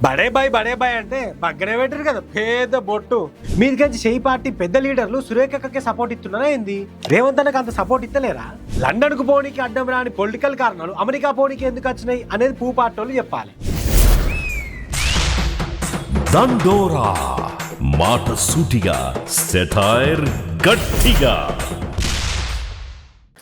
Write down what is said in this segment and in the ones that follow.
బడే బాయ్ అంటే బగ్గనే పెట్టారు కదా పేద బొట్టు. మీదికంచి చేయి పార్టీ పెద్ద లీడర్లు సురేఖకే సపోర్ట్ ఇస్తున్నారా ఏంది? రేవంత్ అన్నకు అంత సపోర్ట్ ఇస్తలేరా? లండన్ కు పోనీకి అడ్డం రాని పొలిటికల్ కారణాలు అమెరికా పోనీకి ఎందుకు వచ్చినాయి అనేది పూ పార్టీలు చెప్పాలి. దండోరా మాట సూటిగా, సెటైర్ గట్టిగా.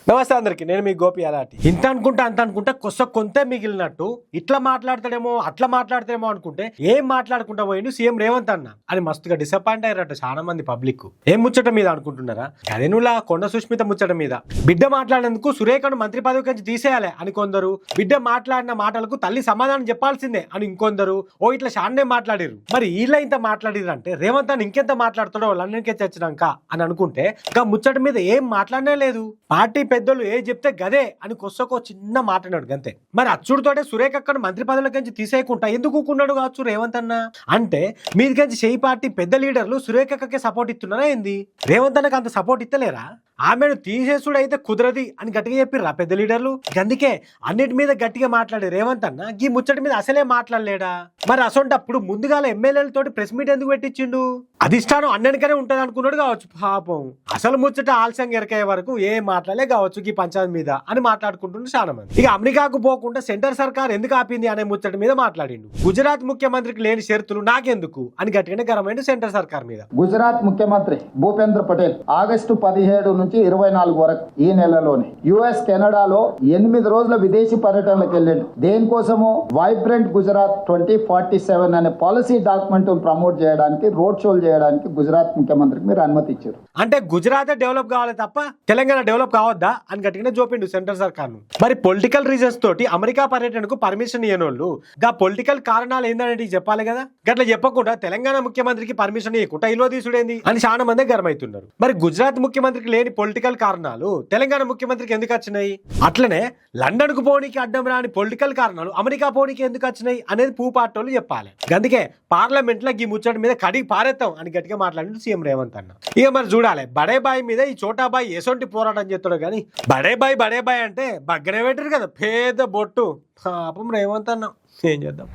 నమస్తే అందరికి, నేను మీ గోపి అలాంటి. ఇంత అనుకుంటా అంత అనుకుంటా కొంతే మిగిలినట్టు ఇట్లా మాట్లాడతాడేమో అట్లా మాట్లాడతాడేమో అనుకుంటే ఏం మాట్లాడుకుంటా పోయిండు సీఎం రేవంత్ అన్న అని మస్తుగా డిసప్పాయింట్ అయ్యారట చాలా మంది పబ్లిక్. ఏం ముచ్చట మీద అనుకుంటున్నారా? అదే నువ్వులా కొండ సుష్మిత ముచ్చట మీద. బిడ్డ మాట్లాడేందుకు సురేఖను మంత్రి పదవి నుంచి తీసేయాలి అని కొందరు, బిడ్డ మాట్లాడిన మాటలకు తల్లి సమాధానం చెప్పాల్సిందే అని ఇంకొందరు ఓ ఇట్లా షాన్నే మాట్లాడిరు. మరి వీళ్ళ ఇంత మాట్లాడిరు అంటే రేవంత్ అన్న ఇంకెంత మాట్లాడుతాడో లండన్కే చచ్చినాక అని అనుకుంటే ఇంకా ముచ్చట మీద ఏం మాట్లాడనే లేదు. పార్టీ పెద్దలు ఏ చెప్తే గదే అని కొస్సకో చిన్న మాట్లాడాడు గంతే. మరి అచ్చుడితోటే సురేఖను మంత్రి పదవులకి తీసేయకుండా ఎందుకు కూకున్నాడు కావచ్చు రేవంత్ అన్న అంటే మీదికంచి చేయి పార్టీ పెద్ద లీడర్లు సురేఖకే సపోర్ట్ ఇస్తున్నారా ఏంది? రేవంత్ అన్నకు అంత సపోర్ట్ ఇస్తలేరా? ఆమెను తీసేసుడు అయితే కుదరది అని గట్టిగా చెప్పిర్రా పెద్ద లీడర్లు. అందుకే అన్నిటి మీద గట్టిగా మాట్లాడే రేవంత్ అన్న ఈ ముచ్చటి మీద అసలే మాట్లాడలేడా? మరి అసొంటప్పుడు ముందుగాల ఎమ్మెల్యేలతోటి ప్రెస్ మీట్ ఎందుకు పెట్టించిండు? అధిష్టానం అన్ననికనే ఉంటది అనుకున్నాడు కావచ్చు పాపం. అసలు ముచ్చట ఆలస్యంగా ఎరకయ్యే వరకు ఏం మాట్లాడలే కావచ్చు ఈ పంచాయతీ మీద అని మాట్లాడుకుంటుండే చాలా మంది. ఇక అమెరికాకు పోకుండా సెంటర్ సర్కార్ ఎందుకు ఆపింది అనే ముచ్చటి మీద మాట్లాడిండు. గుజరాత్ ముఖ్యమంత్రికి లేని షరతులు నాకెందుకు అని గట్టిగానే గరమైండు సెంటర్ సర్కార్ మీద. గుజరాత్ ముఖ్యమంత్రి భూపేంద్ర పటేల్ ఆగస్టు 17 నుంచి 24 వరకు ఈ నెలలోనే యుఎస్ కెనడాలో 8 రోజుల విదేశీ పర్యటనలకు వెళ్ళండి. దేనికోసము? వైబ్రెంట్ గుజరాత్ 2047 అనే పాలసీ డాక్యుమెంట్ ప్రమోట్ చేయడానికి, రోడ్ షోలు చేయడానికి గుజరాత్ ముఖ్యమంత్రికి మీరు అనుమతి ఇచ్చారు. అంటే గుజరాత్ డెవలప్ కావాలి తప్ప తెలంగాణ డెవలప్ కావద్దా అని గట్టిగానే చూపిండు సెంటర్ సర్కార్ ను. మరి పొలిటికల్ రీజన్స్ తోటి అమెరికా పర్యటనకు పర్మిషన్ ఇవ్వనోళ్ళు గా పొలిటికల్ కారణాలు ఏందనేది చెప్పాలి కదా. గట్లా చెప్పకుండా తెలంగాణ ముఖ్యమంత్రికి పర్మిషన్ ఇవ్వకుండా ఇల్లు తీసుడేంది అని చాలా మంది గర్మవుతున్నారు. మరి గుజరాత్ ముఖ్యమంత్రికి లేని పొలిటికల్ కారణాలు తెలంగాణ ముఖ్యమంత్రికి ఎందుకు వచ్చినాయి? అట్లనే లండన్ కు పోనీకి అడ్డం రాని పొలిటికల్ కారణాలు అమెరికా పోనీకి ఎందుకు వచ్చినాయి అనేది పూ పార్టీలు చెప్పాలి. అందుకే పార్లమెంట్ లో ఈ ముచ్చటి మీద కడిగి పారేద్దాం అని గట్టిగా మాట్లాడిండు సీఎం రేవంత్ అన్న. ఇక మరి చూడాలి బడే బాయ్ మీద ఈ చోటా బాయ్ ఎసొంటి పోరాటం చేస్తాడు కానీ బడే బాయ్ అంటే బగ్గనే పెట్టారు కదా పేద బొట్టు. పాపం రేవంత్ అన్న ఏం చేద్దాం.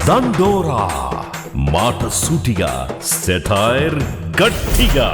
దండోరా మాట సూటిగా, సెటైర్ గట్టిగా.